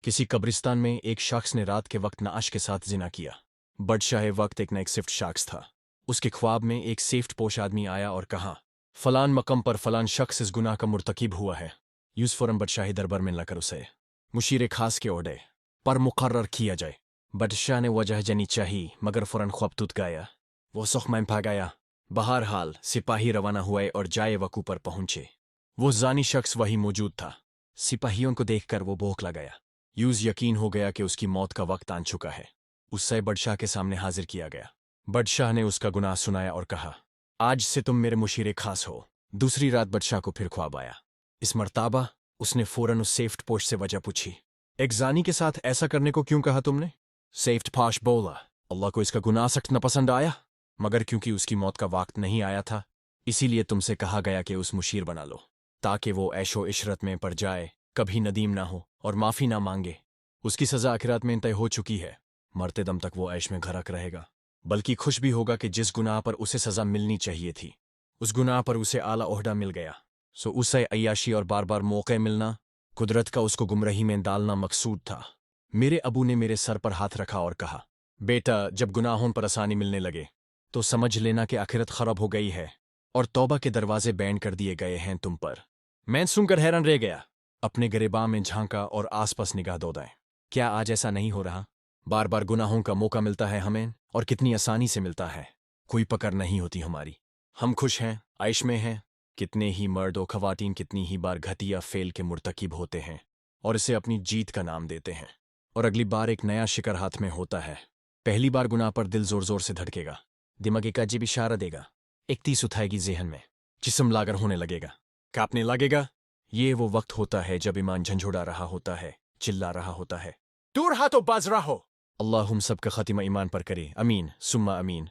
किसी कब्रिस्तान में एक शख्स ने रात के वक्त नाश के साथ जिना किया। बदशाह वक्त एक नेक्सिफ्ट शख्स था। उसके ख्वाब में एक सेफ्ट पोश आदमी आया और कहा, फलान मकम पर फलान शख्स इस गुनाह का मुर्तकिब हुआ है। यूस फौरन बदशाही दरबार में लाकर उसे मुशीर खास के ओहदे पर मुकर्रर किया जाए। बदशाह ने वजह जनी चाही मगर फौरन ख्वाबतूत गाया। वो सुखमैन भागाया। बहरहाल सिपाही रवाना हुए और जाए वकू पर पहुंचे। वो जानी शख्स वही मौजूद था। सिपाहियों को देखकर वो भौंकला गया। यूज यकीन हो गया कि उसकी मौत का वक्त आन चुका है। उससे बदशाह के सामने हाजिर किया गया। बदशाह ने उसका गुनाह सुनाया और कहा, आज से तुम मेरे मुशीर खास हो। दूसरी रात बदशाह को फिर ख्वाब आया। इस मर्ताबा उसने फौरन उस सेफ्ट पोश से वजह पूछी। एक जानी के साथ ऐसा करने को क्यों कहा तुमने? सेफ्ट पोश बोला, अल्लाह को इसका गुनाह सख्त न पसंद आया, मगर क्योंकि उसकी मौत का वक्त नहीं आया था इसीलिए तुमसे कहा गया कि उस मुशीर बना लो, ताकि वो ऐशो इशरत में पड़ जाए, कभी नदीम ना हो और माफी ना मांगे। उसकी सजा आखिरात में तय हो चुकी है। मरते दम तक वो ऐश में घरक रहेगा, बल्कि खुश भी होगा कि जिस गुनाह पर उसे सजा मिलनी चाहिए थी उस गुनाह पर उसे आला ओहदा मिल गया। सो उसे अय्याशी और बार बार मौके मिलना, कुदरत का उसको गुमराही में डालना मकसूद था। मेरे अबू ने मेरे सर पर हाथ रखा और कहा, बेटा जब गुनाहों पर आसानी मिलने लगे तो समझ लेना कि आखिरत खराब हो गई है और तौबा के दरवाजे बैंड कर दिए गए हैं तुम पर। मैं सुनकर हैरान रह गया। अपने गिरेबां में झांका और आसपास निगाह दौड़ाई। क्या आज ऐसा नहीं हो रहा? बार बार गुनाहों का मौका मिलता है हमें और कितनी आसानी से मिलता है। कोई पकड़ नहीं होती हमारी। हम खुश हैं, आइश में हैं। कितने ही मर्द और खवातीन कितनी ही बार घटिया फेल के मुर्तकिब होते हैं और इसे अपनी जीत का नाम देते हैं, और अगली बार एक नया शिकार हाथ में होता है। पहली बार गुनाह पर दिल जोर जोर से धड़केगा, दिमाग एक अजीब इशारा देगा, एक तीस उठाएगी जेहन में, जिस्म लागर होने लगेगा, कांपने लगेगा। ये वो वक्त होता है जब ईमान झंझोड़ा रहा होता है, चिल्ला रहा होता है, दूर हाथों बाज रहो। अल्लाह हम सब का खातिमा ईमान पर करे, अमीन सुम्मा अमीन।